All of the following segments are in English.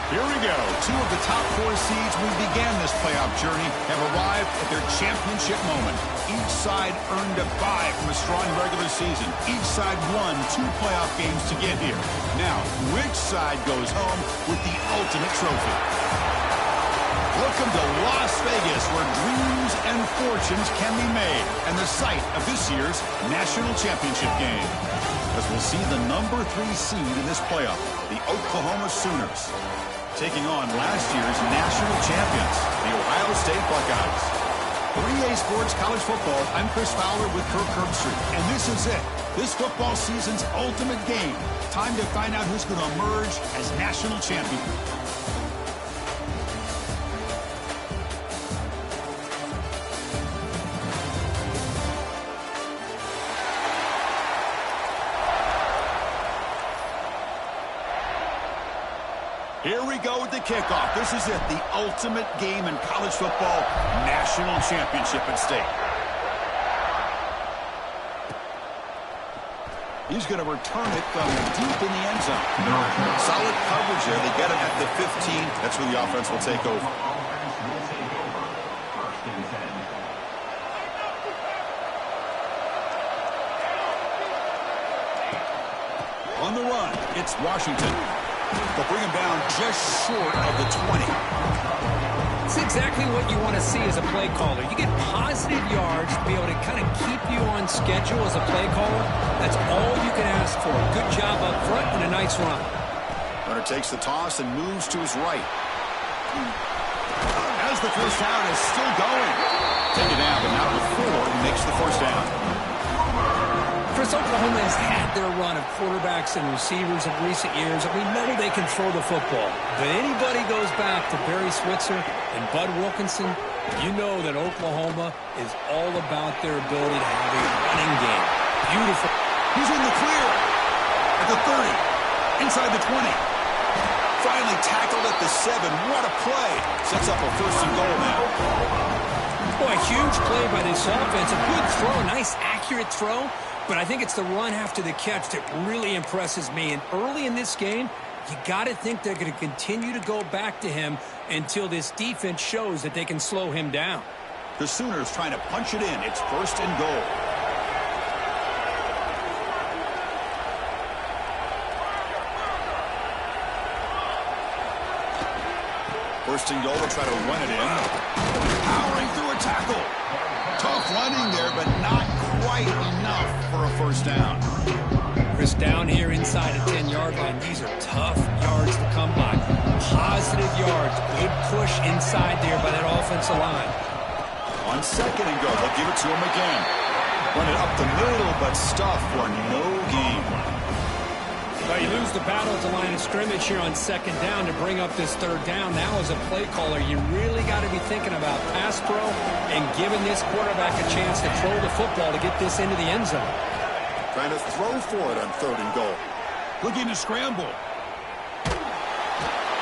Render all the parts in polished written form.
Here we go. Two of the top 4 seeds who began this playoff journey have arrived at their championship moment. Each side earned a bye from a strong regular season. Each side won 2 playoff games to get here. Now, which side goes home with the ultimate trophy? Welcome to Las Vegas, where dreams and fortunes can be made, and the site of this year's national championship game. As we'll see the number 3 seed in this playoff, the Oklahoma Sooners, taking on last year's national champions, the Ohio State Buckeyes. 3A Sports College Football, I'm Chris Fowler with Kirk Herbstreit, and this is it. This football season's ultimate game. Time to find out who's going to emerge as national champion. Here we go with the kickoff. This is it, the ultimate game in college football, national championship at stake. He's going to return it from deep in the end zone. Solid coverage there. They get it at the 15. That's where the offense will take over. On the run, it's Washington. They'll bring him down just short of the 20. It's exactly what you want to see as a play caller. You get positive yards to be able to kind of keep you on schedule as a play caller. That's all you can ask for. Good job up front and a nice run. Runner takes the toss and moves to his right. As the first down is still going. Take it down, but now with 4, he makes the first down. Chris, Oklahoma has had their run of quarterbacks and receivers of recent years, and we know they can throw the football. But anybody goes back to Barry Switzer and Bud Wilkinson, you know that Oklahoma is all about their ability to have a running game. Beautiful. He's in the clear at the 30, inside the 20. Finally tackled at the 7. What a play. Sets up a 1st and goal now. Boy, huge play by this offense. A good throw, a nice accurate throw. But I think it's the run after the catch that really impresses me. And early in this game, you got to think they're going to continue to go back to him until this defense shows that they can slow him down. The Sooners trying to punch it in. It's 1st and goal. First and goal, they'll try to run it in. Powering through a tackle. Tough running there, but not quite enough for a 1st down. Chris, down here inside the 10-yard line, these are tough yards to come by. Positive yards. Good push inside there by that offensive line. On 2nd and goal, they'll give it to him again. Run it up the middle, but stuff for no gain. Well, you lose the battle at the line of scrimmage here on 2nd down to bring up this 3rd down. Now, as a play caller, you really got to be thinking about pass pro and giving this quarterback a chance to throw the football to get this into the end zone. Trying to throw for it on 3rd and goal. Looking to scramble.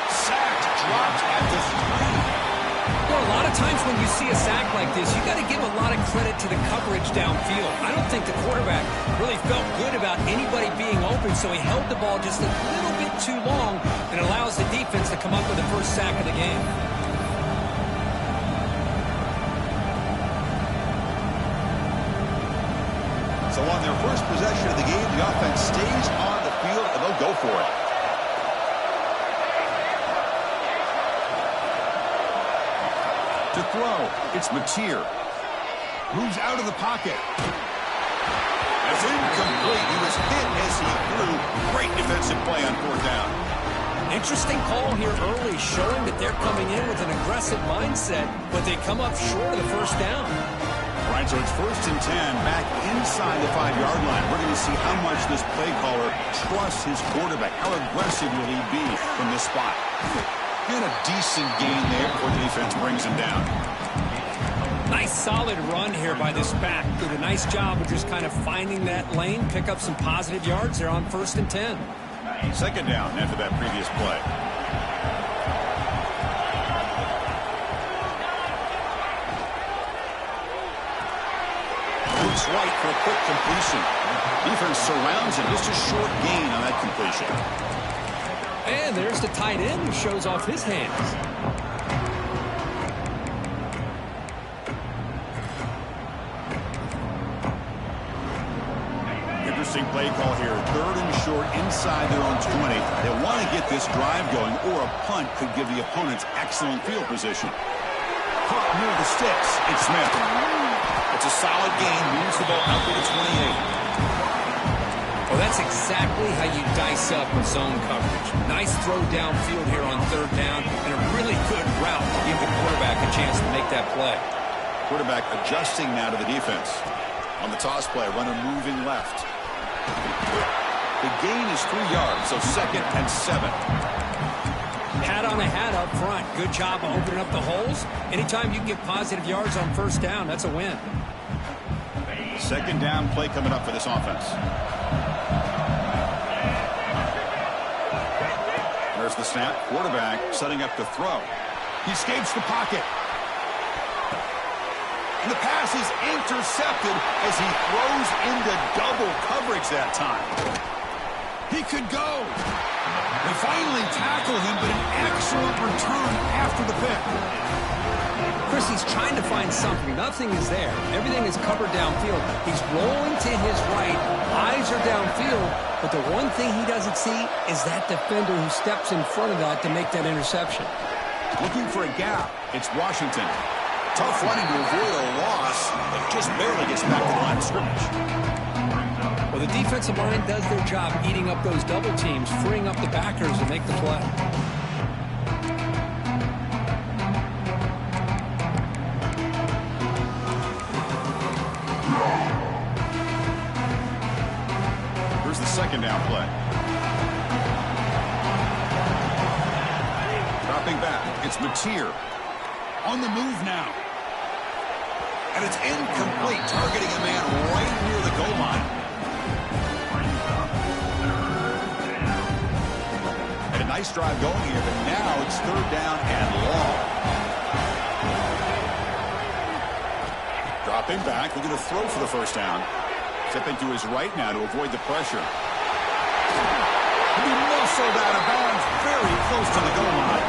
Sacked, dropped at the 3. Well, a lot of times when you see a sack like this, you got to give a lot of credit to the coverage downfield. I don't think the quarterback really felt good about anybody being open, so he held the ball just a little bit too long and allows the defense to come up with the 1st sack of the game. So on their first possession of the game, the offense stays on the field and they'll go for it. To throw, it's Mateer. Moves out of the pocket. It's incomplete. He was hit as he threw. Great defensive play on 4th down. Interesting call here early, showing that they're coming in with an aggressive mindset, but they come up short of the 1st down. Right, so it's 1st and 10, back inside the 5-yard line. We're going to see how much this play caller trusts his quarterback. How aggressive will he be from this spot? And a decent gain there before the defense brings him down. Nice solid run here by this back. Did a nice job of just kind of finding that lane, pick up some positive yards there on 1st and 10. 2nd down after that previous play. Looks right for a quick completion. Defense surrounds him. Just a short gain on that completion. And there's the tight end who shows off his hands. Interesting play call here. 3rd and short inside their own 20. They want to get this drive going, or a punt could give the opponents excellent field position. Caught near the sticks. It's Smith. It's a solid gain. Moves the ball out to the 28. Well, that's exactly how you dice up a zone coverage. Nice throw downfield here on 3rd down, and a really good route to give the quarterback a chance to make that play. Quarterback adjusting now to the defense. On the toss play, runner moving left. The gain is 3 yards, so 2nd and 7. Hat on a hat up front. Good job of opening up the holes. Anytime you can get positive yards on 1st down, that's a win. 2nd down play coming up for this offense. There's the snap. Quarterback setting up to throw. He escapes the pocket. And the pass is intercepted as he throws into double coverage that time. He could go. They finally tackle him, but an excellent return after the pick. Chris, he's trying to find something. Nothing is there. Everything is covered downfield. He's rolling to his right. Eyes are downfield. But the one thing he doesn't see is that defender who steps in front of that to make that interception. Looking for a gap. It's Washington. Tough running to avoid a loss, but just barely gets back to the line of scrimmage. Well, the defensive line does their job eating up those double teams, freeing up the backers to make the play. Mateer on the move now. And it's incomplete, targeting a man right near the goal line. And a nice drive going here, but now it's third down and long. Dropping back, looking to throw for the first down. Stepping to his right now to avoid the pressure. He muscled out of bounds very close to the goal line.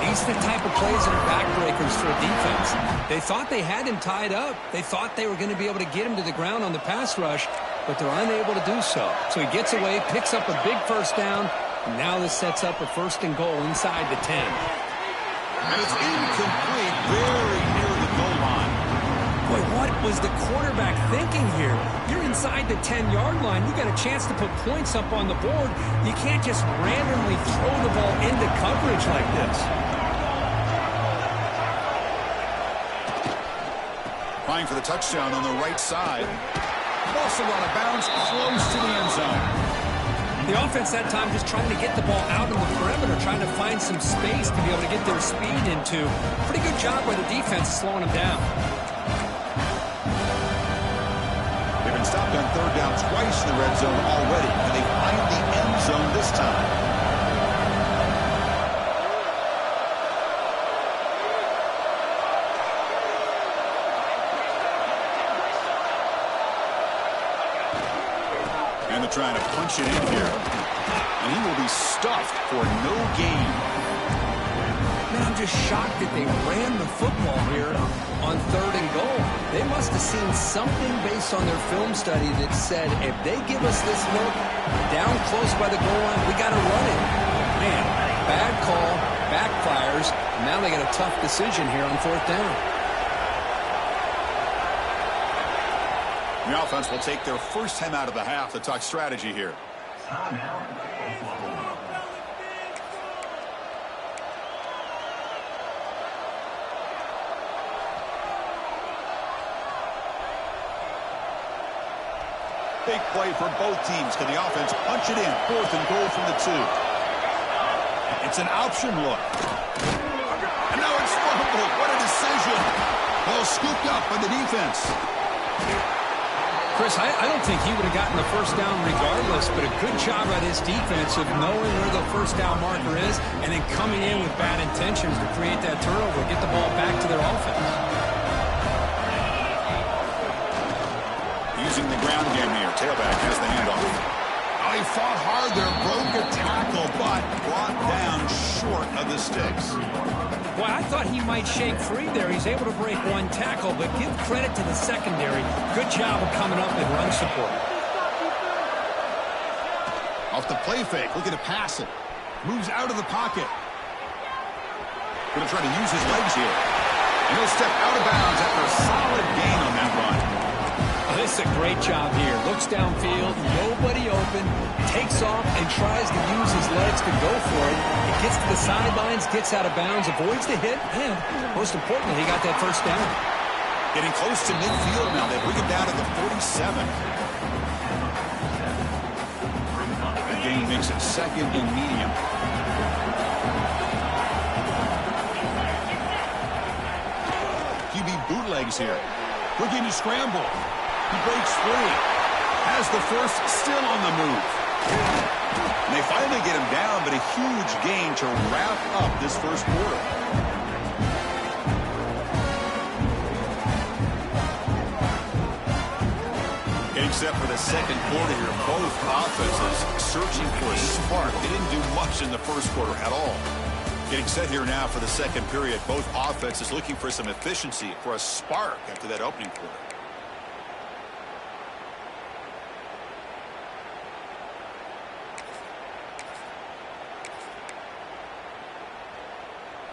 These are the type of plays that are backbreakers for a defense. They thought they had him tied up. They thought they were going to be able to get him to the ground on the pass rush, but they're unable to do so. So he gets away, picks up a big first down, and now this sets up a first and goal inside the 10. And it's incomplete, very near the goal line. Boy, what was the quarterback thinking here? You're inside the 10-yard line. You got a chance to put points up on the board. You can't just randomly throw the ball into coverage like this. Trying for the touchdown on the right side. Muscled out of bounds, close to the end zone. The offense that time just trying to get the ball out on the perimeter, trying to find some space to be able to get their speed into. Pretty good job by the defense slowing them down. They've been stopped on third down twice in the red zone already, and they find the end zone this time. And they're trying to punch it in here. And he will be stuffed for no gain. Man, I'm just shocked that they ran the football here on third and goal. They must have seen something based on their film study that said, if they give us this look down close by the goal line, we got to run it. Man, bad call, backfires. Now they got a tough decision here on fourth down. The offense will take their first time out of the half to talk strategy here. Big play for both teams. Can the offense punch it in? Fourth and goal from the 2. It's an option look. And now it's fumbled. What a decision. Ball scooped up by the defense. Chris, I don't think he would have gotten the first down regardless, but a good job by his defense of knowing where the first down marker is and then coming in with bad intentions to create that turnover, get the ball back to their offense. Using the ground game here. Tailback has the handoff. Oh, he fought hard there, broke a tackle, but brought down short of the sticks. Well, I thought he might shake free there. He's able to break one tackle, but give credit to the secondary. Good job of coming up and run support. Off the play fake, looking to pass it. Moves out of the pocket. Going to try to use his legs here. And he'll step out of bounds after a solid gain on that run. Oh, this is a great job here. Looks downfield, nobody open, takes off and tries to use his legs to go for it. He gets to the sidelines, gets out of bounds, avoids the hit, and most importantly, he got that first down. Getting close to midfield now. They bring him down to the 47. That gain makes it second and medium. QB bootlegs here. Looking to scramble. He breaks free. Has the first, still on the move. And they finally get him down, but a huge gain to wrap up this first quarter. Except for the second quarter here, both offenses searching for a spark. They didn't do much in the first quarter at all. Getting set here now for the second period. Both offenses looking for some efficiency, for a spark after that opening quarter.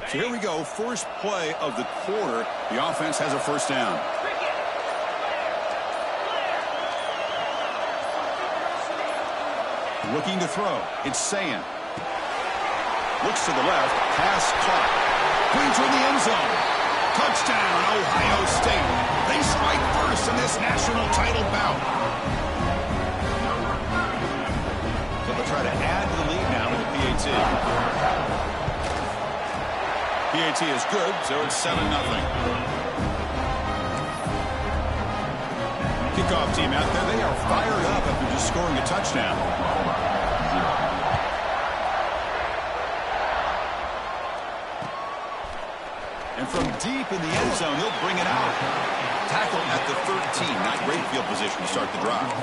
So here we go, first play of the quarter. The offense has a first down. Looking to throw. It's Sayin. Looks to the left. Pass caught. Brings her in the end zone. Touchdown, Ohio State. They strike first in this national title bout. So they'll try to add to the lead now with the PAT. PAT is good, so it's 7-0. Kickoff team out there, they are fired up after just scoring a touchdown. And from deep in the end zone, he'll bring it out. Tackle at the 13. Not great field position to start the drive.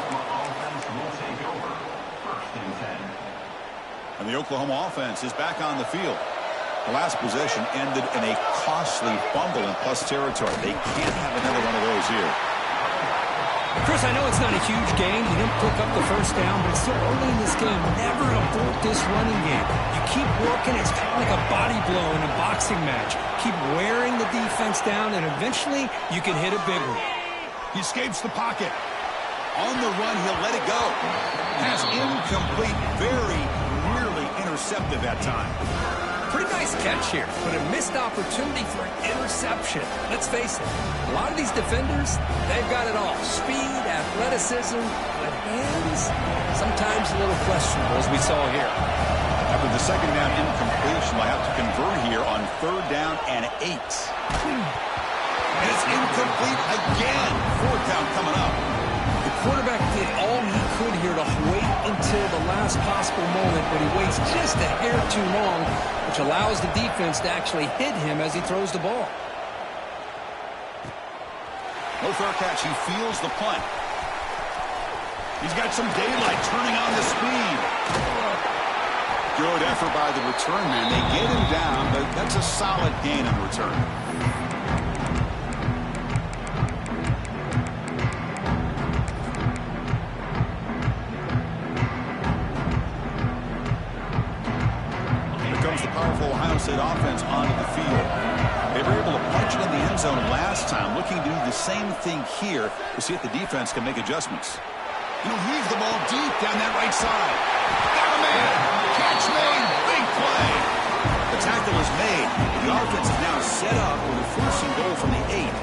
And the Oklahoma offense is back on the field. The last possession ended in a costly fumble in plus territory. They can't have another one of those here. Chris, I know it's not a huge game. You didn't pick up the first down, but it's still early in this game. Never abort this running game. You keep working. It's kind of like a body blow in a boxing match. Keep wearing the defense down, and eventually you can hit a big one. He escapes the pocket. On the run, he'll let it go. Pass incomplete. Very nearly intercepted that time. Pretty nice catch here, but a missed opportunity for an interception. Let's face it, a lot of these defenders, they've got it all. Speed, athleticism, but hands, sometimes a little questionable, as we saw here. After the second down incompletion, they'll have to convert here on 3rd down and 8. And it's incomplete again. 4th down coming up. The quarterback did all he could here to wait until the last possible moment, but he waits just a hair too long, which allows the defense to actually hit him as he throws the ball. No fair catch. He feels the punt. He's got some daylight turning on the speed. Good effort by the return man. They get him down, but that's a solid gain on return. Ohio State offense onto the field. They were able to punch it in the end zone last time, looking to do the same thing here to see if the defense can make adjustments. He'll heave the ball deep down that right side. Got a man. Catch made. Big play. The tackle is made. The offense is now set up with a 1st and goal from the 8.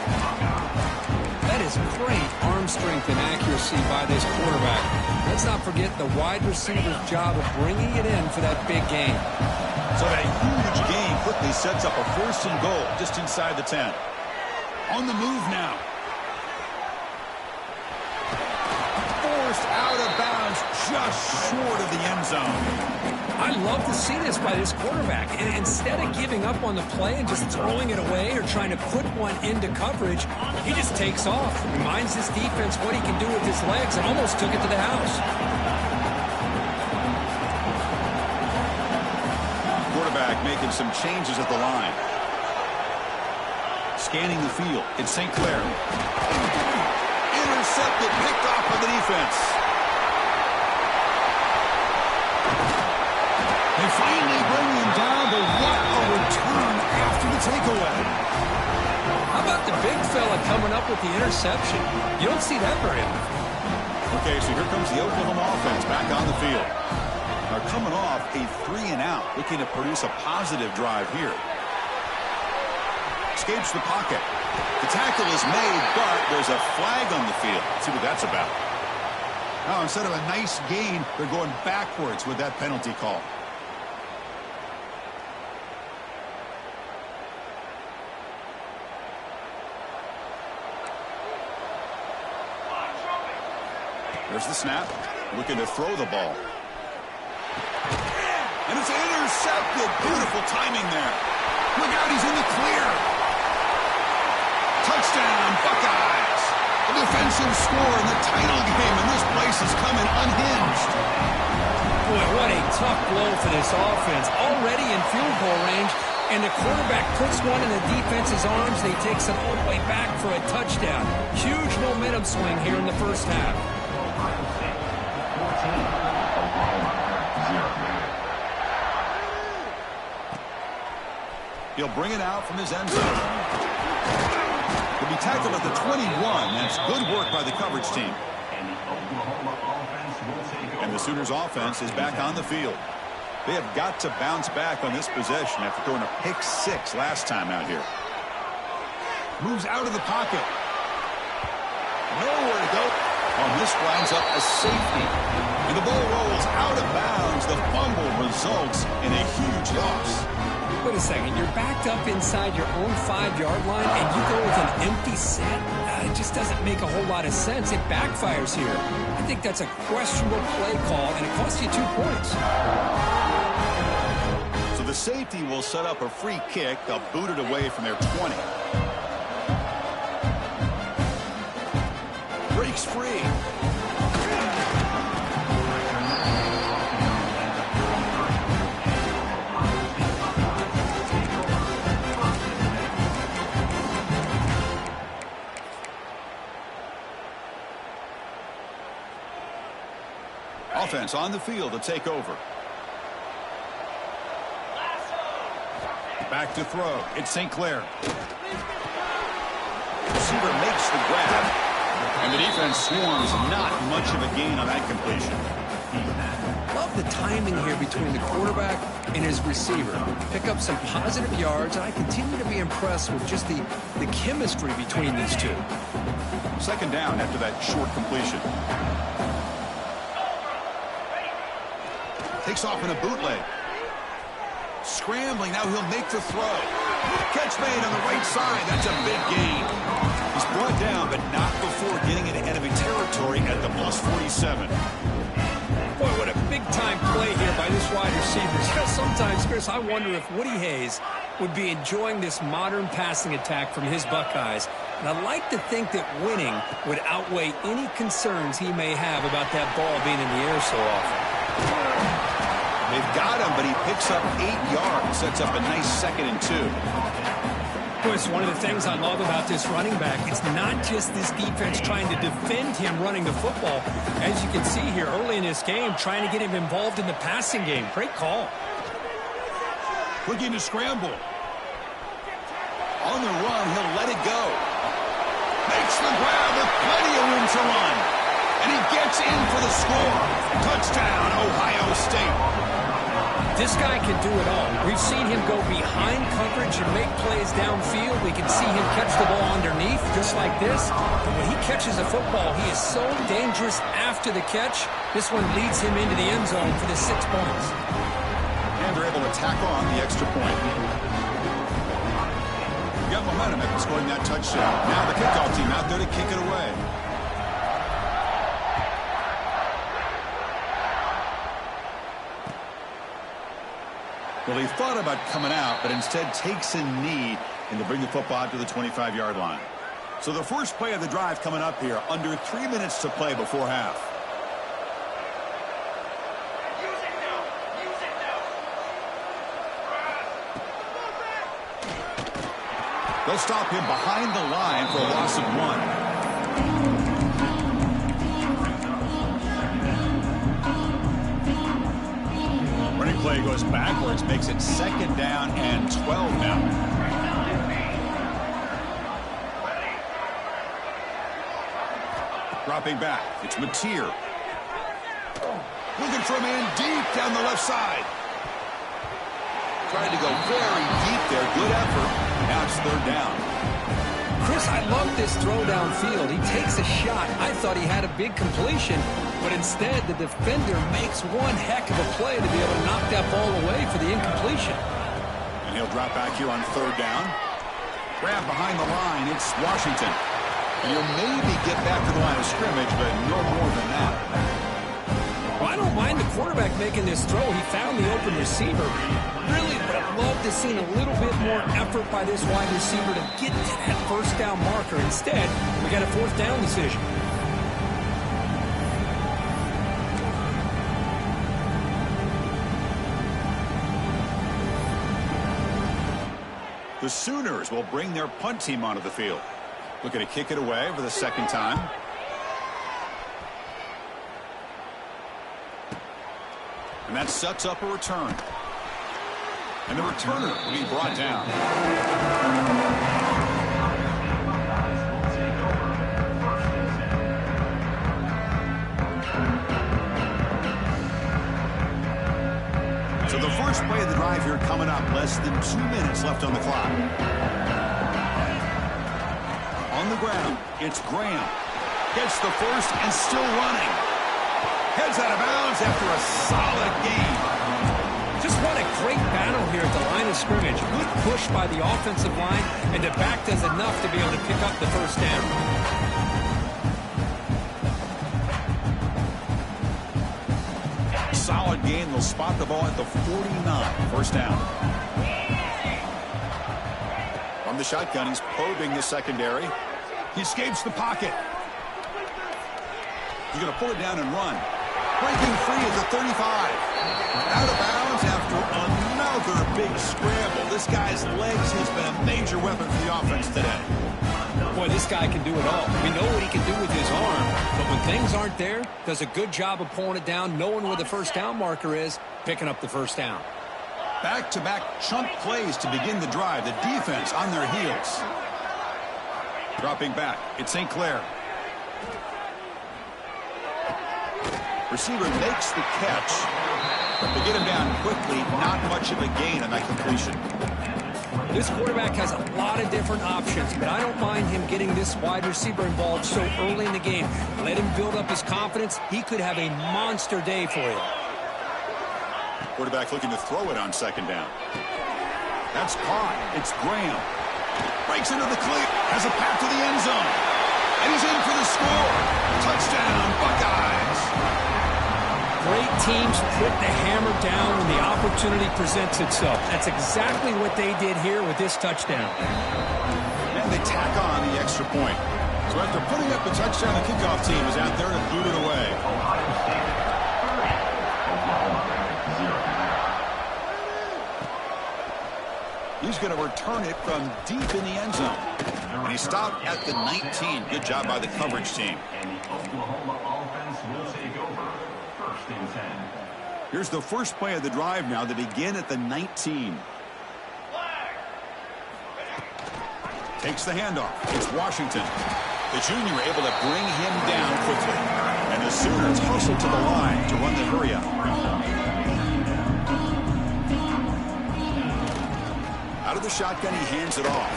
That is great arm strength and accuracy by this quarterback. Let's not forget the wide receiver's job of bringing it in for that big game. So that huge gain quickly sets up a 1st and goal just inside the 10. On the move now. Forced out of bounds just short of the end zone. I love to see this by this quarterback. And instead of giving up on the play and just throwing it away or trying to put one into coverage, he just takes off. Reminds his defense what he can do with his legs and almost took it to the house. Making some changes at the line. Scanning the field. It's St. Clair. Intercepted, picked off by the defense. They finally bring him down, but what a return after the takeaway. How about the big fella coming up with the interception? You don't see that very often. Okay, so here comes the Oklahoma offense back on the field. They're coming off a 3-and-out, looking to produce a positive drive here. Escapes the pocket. The tackle is made, but there's a flag on the field. Let's see what that's about. Now, instead of a nice gain, they're going backwards with that penalty call. There's the snap. Looking to throw the ball. And it's intercepted. Beautiful timing there. Look out, he's in the clear. Touchdown, Buckeyes. A defensive score in the title game, and this place is coming unhinged. Boy, what a tough blow for this offense. Already in field goal range, and the quarterback puts one in the defense's arms, and he takes it all the way back for a touchdown. Huge momentum swing here in the first half. He'll bring it out from his end zone. He'll be tackled at the 21. That's good work by the coverage team. And the Sooners offense is back on the field. They have got to bounce back on this possession after throwing a pick 6 last time out here. Moves out of the pocket. Nowhere to go. Oh, this winds up a safety. And the ball rolls out of bounds. The fumble results in a huge loss. Wait a second. You're backed up inside your own 5-yard line, and you go with an empty set? It just doesn't make a whole lot of sense. It backfires here. I think that's a questionable play call, and it costs you 2 points. So the safety will set up a free kick. They'll boot it away from their 20. Breaks free. Offense on the field to take over. Back to throw. It's St. Clair. Receiver makes the grab. And the defense swarms. Not much of a gain on that completion. Love the timing here between the quarterback and his receiver. Pick up some positive yards, and I continue to be impressed with just the chemistry between these two. Second down after that short completion. Takes off in a bootleg. Scrambling, now he'll make the throw. Catch made on the right side, that's a big gain. He's brought down, but not before getting into enemy territory at the +47. Boy, what a big-time play here by this wide receiver. Sometimes, Chris, I wonder if Woody Hayes would be enjoying this modern passing attack from his Buckeyes. And I like to think that winning would outweigh any concerns he may have about that ball being in the air so often. They've got him, but he picks up 8 yards, sets up a nice 2nd and 2. Chris, one of the things I love about this running back, it's not just this defense trying to defend him running the football. As you can see here early in this game, trying to get him involved in the passing game. Great call. Looking to scramble. On the run, he'll let it go. Makes the grab with plenty of room to run. And he gets in for the score. Touchdown, Ohio State. This guy can do it all. We've seen him go behind coverage and make plays downfield. We can see him catch the ball underneath just like this. But when he catches a football, he is so dangerous after the catch. This one leads him into the end zone for the 6 points. And they're able to tack on the extra point. Got momentum after scoring that touchdown. Now the kickoff team out there to kick it away. Well, he thought about coming out, but instead takes a knee and to bring the football out to the 25-yard line. So the first play of the drive coming up here, under 3 minutes to play before half. They'll stop him behind the line for a loss of 1. Play goes backwards, makes it 2nd down and 12 now. Dropping back, it's Mateer. Looking for a man deep down the left side. Trying to go very deep there, good effort. Now it's 3rd down. Chris, I love this throw downfield. He takes a shot. I thought he had a big completion, but instead the defender makes one heck of a play to be able to knock that ball away for the incompletion. And he'll drop back here on 3rd down. Grab behind the line, it's Washington. And he'll maybe get back to the line of scrimmage, but no more than that. Well, I don't mind the quarterback making this throw. He found the open receiver. Really would have loved to see a little bit more effort by this wide receiver to get to that 1st down marker. Instead, we got a 4th down decision. The Sooners will bring their punt team onto the field. Looking to kick it away for the 2nd time. And that sets up a return. And the returner will be brought down. So the first play of the drive here coming up. Less than 2 minutes left on the clock. On the ground, it's Graham. Gets the first and still running. Heads out of bounds after a solid gain. of scrimmage. Good push by the offensive line, and the back does enough to be able to pick up the first down. Solid gain. They'll spot the ball at the 49. First down. From the shotgun, he's probing the secondary. He escapes the pocket. He's going to pull it down and run. Breaking free at the 35. Out of bounds after another big scramble. This guy's legs has been a major weapon for the offense today. Boy, this guy can do it all. We know what he can do with his arm, but when things aren't there, does a good job of pulling it down, knowing where the first down marker is, picking up the first down. Back-to-back chunk plays to begin the drive. The defense on their heels. Dropping back, it's St. Clair. Receiver makes the catch. They get him down quickly. Not much of a gain on that completion. This quarterback has a lot of different options, but I don't mind him getting this wide receiver involved so early in the game. Let him build up his confidence. He could have a monster day for you. Quarterback looking to throw it on second down. That's caught. It's Graham. Breaks into the clear. Has a path to the end zone. And he's in for the score. Touchdown, Buckeyes. Great teams put the hammer down when the opportunity presents itself. That's exactly what they did here with this touchdown. And they tack on the extra point. So after putting up the touchdown, the kickoff team is out there to boot it away. He's going to return it from deep in the end zone. And he stopped at the 19. Good job by the coverage team. Here's the first play of the drive now. They begin at the 19. Takes the handoff. It's Washington. The junior able to bring him down quickly. And the Sooners hustle to the line to run the hurry-up. Out of the shotgun, he hands it off.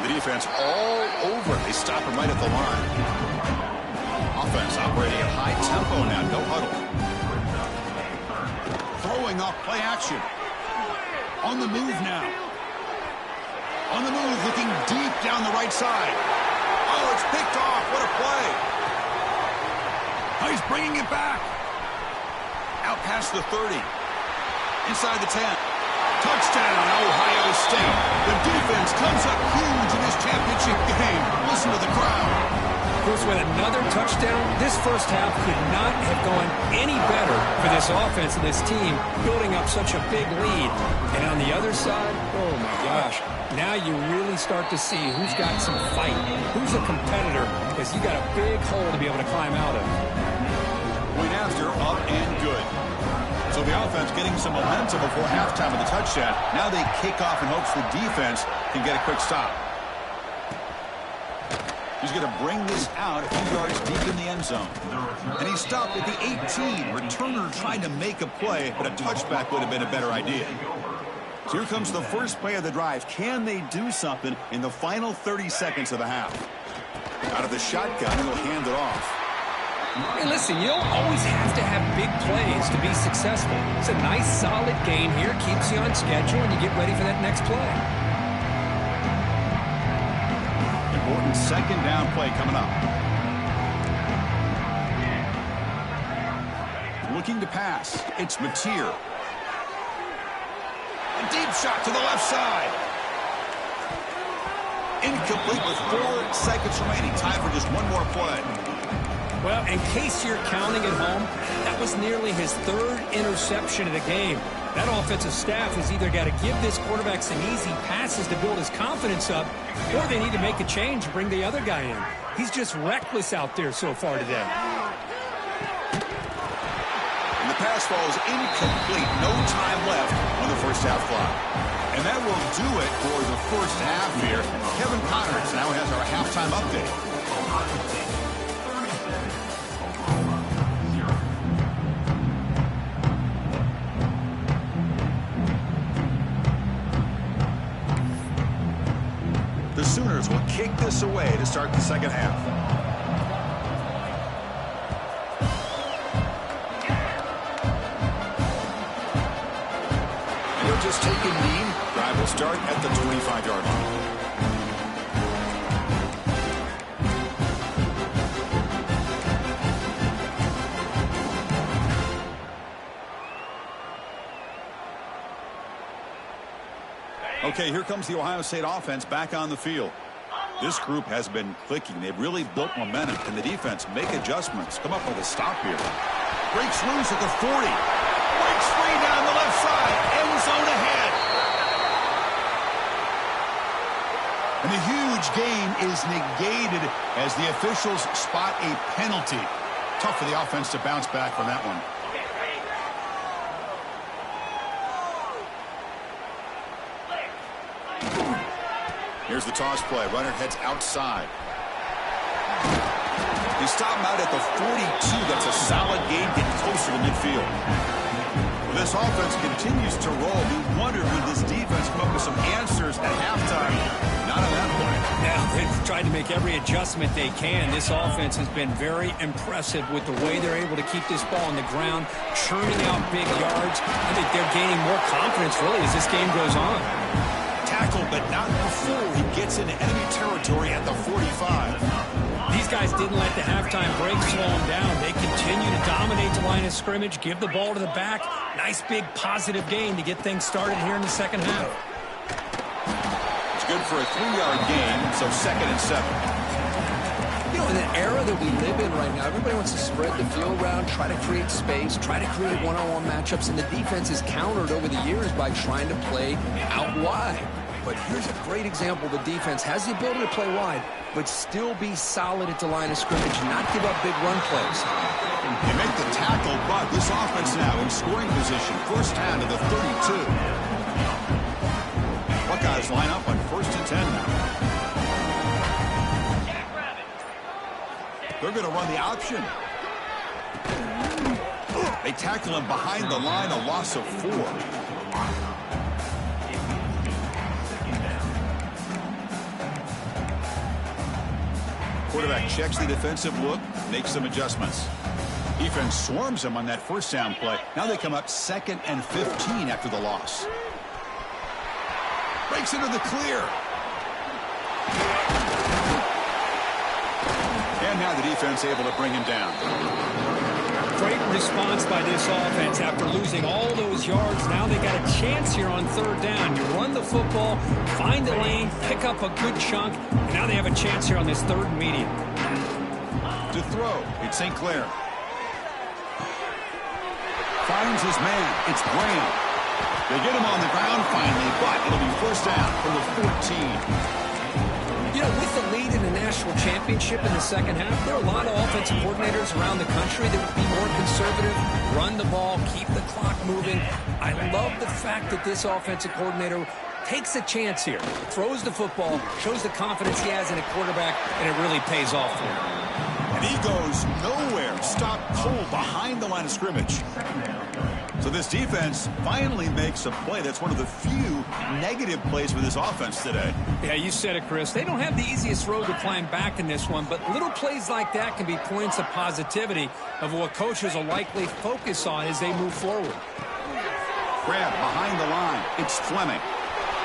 The defense all over it. They stop him right at the line. Offense operating at high tempo now. No huddle. Throwing off play action. On the move now. On the move, looking deep down the right side. Oh, it's picked off. What a play. Oh, he's bringing it back. Out past the 30. Inside the 10. Touchdown, Ohio State. The defense comes up huge in this championship game. Listen to the crowd. Bruce, with another touchdown, this first half could not have gone any better for this offense and this team, building up such a big lead. And on the other side, oh my gosh, now you really start to see who's got some fight, who's a competitor, because you got a big hole to be able to climb out of. Point after, up and good. So the offense getting some momentum before halftime with the touchdown. Now they kick off in hopes the defense can get a quick stop. He's going to bring this out a few yards deep in the end zone. And he stopped at the 18. Returner trying to make a play, but a touchback would have been a better idea. So here comes the first play of the drive. Can they do something in the final 30 seconds of the half? Out of the shotgun, he'll hand it off. Hey, listen, you don't always have to have big plays to be successful. It's a nice, solid game here. Keeps you on schedule, and you get ready for that next play. Important second down play coming up. Looking to pass. It's Mateer. A deep shot to the left side. Incomplete with 4 seconds remaining. Time for just one more play. Well, in case you're counting at home, that was nearly his 3rd interception of the game. That offensive staff has either got to give this quarterback some easy passes to build his confidence up, or they need to make a change and bring the other guy in. He's just reckless out there so far today. And the pass falls incomplete. No time left on the first half clock. And that will do it for the first half here. Kevin Connors now has our halftime update. The Sooners will kick this away to start the second half. And They'll just take a knee. Drive will start at the 25-yard line. Okay, here comes the Ohio State offense back on the field. This group has been clicking. They've really built momentum. Can the defense make adjustments? Come up with a stop here. Breaks loose at the 40. Breaks free down the left side. End zone ahead. And the huge gain is negated as the officials spot a penalty. Tough for the offense to bounce back from that one. Here's the toss play. Runner heads outside. They stop him out at the 42. That's a solid gain, getting closer to midfield. Well, this offense continues to roll. We wondered would this defense come up with some answers at halftime. Not on that point. Now they've tried to make every adjustment they can. This offense has been very impressive with the way they're able to keep this ball on the ground, churning out big yards. I think they're gaining more confidence, really, as this game goes on. Tackled, but not before he gets into enemy territory at the 45. These guys didn't let the halftime break slow them down. They continue to dominate the line of scrimmage, give the ball to the back. Nice big positive gain to get things started here in the second half. It's good for a 3-yard gain, so 2nd and 7. You know, in the era that we live in right now, everybody wants to spread the field around, try to create space, try to create one-on-one matchups, and the defense is countered over the years by trying to play out wide. But here's a great example. The defense has the ability to play wide, but still be solid at the line of scrimmage, not give up big run plays. They make the tackle, but this offense now in scoring position. First down to the 32. Buckeyes line up on 1st and 10 now. They're going to run the option. They tackle him behind the line, a loss of 4. Quarterback checks the defensive look, makes some adjustments. Defense swarms him on that first down play. Now they come up 2nd and 15 after the loss. Breaks into the clear. And now the defense able to bring him down. Great response by this offense after losing all those yards. Now they got a chance here on 3rd down. You run the football, find the lane, pick up a good chunk, and now they have a chance here on this 3rd and medium. To throw, it's St. Clair. Finds his man. It's Graham. They get him on the ground finally, but it'll be 1st down from the 14. You know, with the lead in the national championship in the second half, there are a lot of offensive coordinators around the country that would be more conservative, run the ball, keep the clock moving. I love the fact that this offensive coordinator takes a chance here, throws the football, shows the confidence he has in a quarterback, and it really pays off for him. And he goes nowhere. Stopped cold behind the line of scrimmage. So this defense finally makes a play. That's one of the few negative plays for this offense today. Yeah, you said it, Chris. They don't have the easiest road to climb back in this one, but little plays like that can be points of positivity of what coaches will likely focus on as they move forward. Grab behind the line. It's Fleming.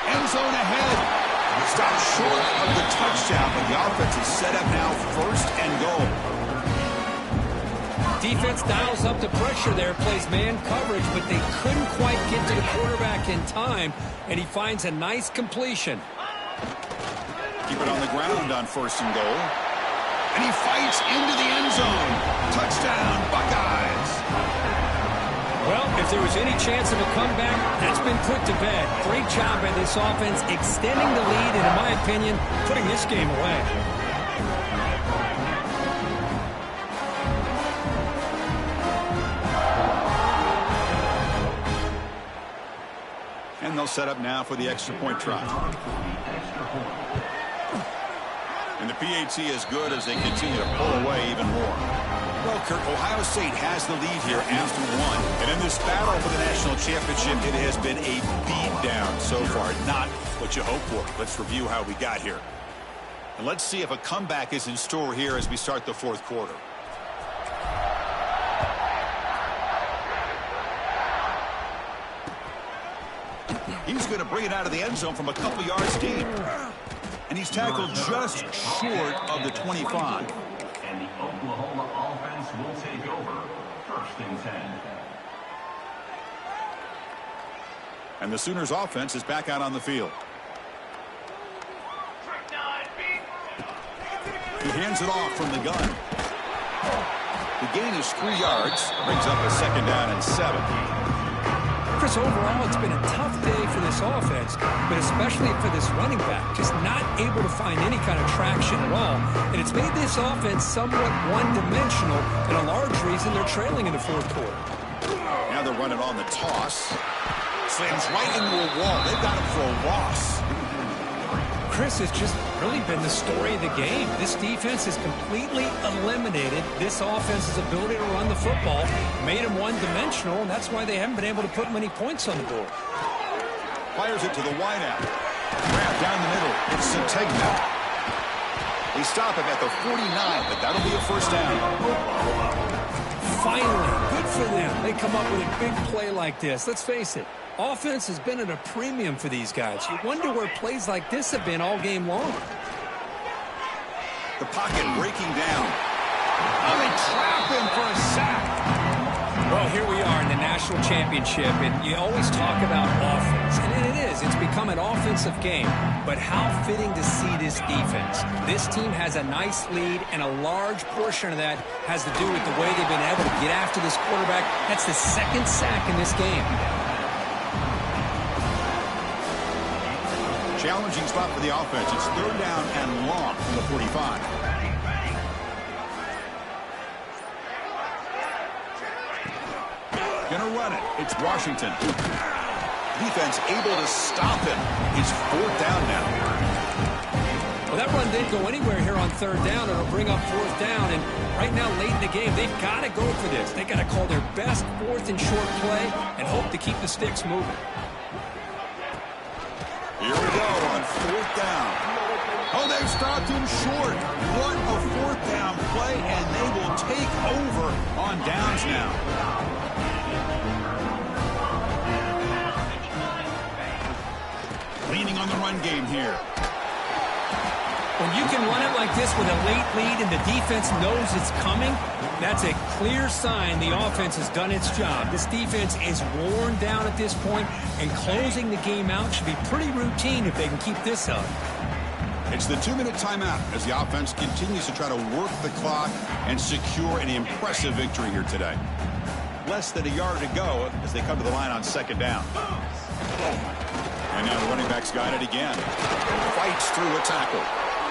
End zone ahead. Stopped short of the touchdown, but the offense is set up now 1st and goal. Defense dials up the pressure there, plays man coverage, but they couldn't quite get to the quarterback in time, and he finds a nice completion. Keep it on the ground on 1st and goal. And he fights into the end zone. Touchdown, Buckeyes. Well, if there was any chance of a comeback, that's been put to bed. Great job by this offense extending the lead and, in my opinion, putting this game away. And they'll set up now for the extra point try. And the PAT is good as they continue to pull away even more. Well, Kurt, Ohio State has the lead here after 1. And in this battle for the national championship, it has been a beatdown so far. Not what you hope for. Let's review how we got here. And let's see if a comeback is in store here as we start the 4th quarter. He's going to bring it out of the end zone from a couple yards deep. And he's tackled just short of the 25. And the Oklahoma offense will take over. 1st and 10. And the Sooners offense is back out on the field. He hands it off from the gun. The gain is 3 yards. Brings up a 2nd down and 7. Chris, overall, it's been a tough day for this offense, but especially for this running back. Just not able to find any kind of traction at all. And it's made this offense somewhat one-dimensional, and a large reason they're trailing in the 4th quarter. Now they're running on the toss. Slams right into a wall. They've got him for a loss. Chris, has just really been the story of the game. This defense has completely eliminated this offense's ability to run the football, made them one-dimensional, and that's why they haven't been able to put many points on the board. Fires it to the wideout. Grab down the middle. It's Sategna. They stop him at the 49, but that'll be a 1st down. Finally, good for them. They come up with a big play like this. Let's face it. Offense has been at a premium for these guys. You wonder where plays like this have been all game long. The pocket breaking down. Oh, they trap him for a sack. Well, here we are in the national championship, and you always talk about offense. And it is. It's become an offensive game. But how fitting to see this defense. This team has a nice lead, and a large portion of that has to do with the way they've been able to get after this quarterback. That's the 2nd sack in this game. Challenging spot for the offense. It's 3rd down and long from the 45. Gonna run it. It's Washington. Defense able to stop him. He's 4th down now. Well, that run didn't go anywhere here on 3rd down. It'll bring up 4th down. And right now, late in the game, they've got to go for this. They've got to call their best 4th and short play and hope to keep the sticks moving. Here we go on 4th down. Oh, they've stopped him short. What a 4th down play, and they will take over on downs now. Leaning on the run game here. When you can run it like this with a late lead and the defense knows it's coming, that's a clear sign the offense has done its job. This defense is worn down at this point, and closing the game out should be pretty routine if they can keep this up. It's the 2-minute timeout as the offense continues to try to work the clock and secure an impressive victory here today. Less than a yard to go as they come to the line on 2nd down. And now the running back's got it again. Fights through a tackle.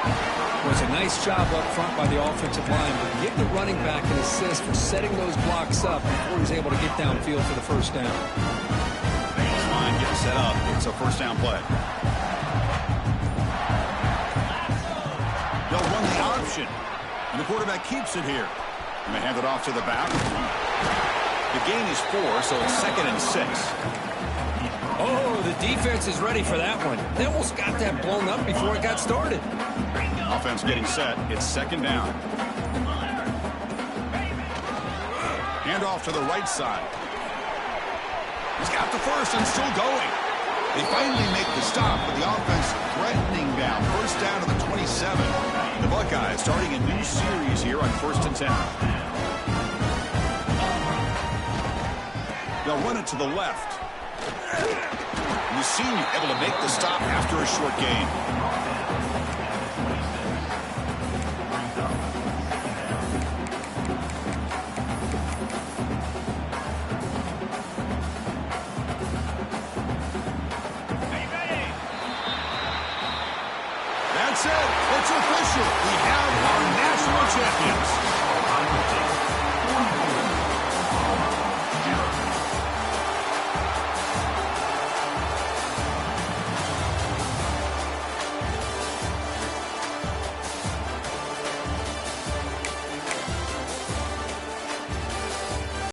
It was a nice job up front by the offensive line, but give the running back an assist for setting those blocks up before he's able to get downfield for the 1st down. Line getting set up. It's a 1st down play. They'll run the option, and the quarterback keeps it here. And they hand it off to the back. The gain is 4, so it's 2nd and 6. Oh, the defense is ready for that one. They almost got that blown up before it got started. Offense getting set. It's 2nd down. Hand off to the right side. He's got the 1st and still going. They finally make the stop, but the offense threatening down. 1st down to the 27. The Buckeyes starting a new series here on 1st and 10. They'll run it to the left. And the senior able to make the stop after a short gain.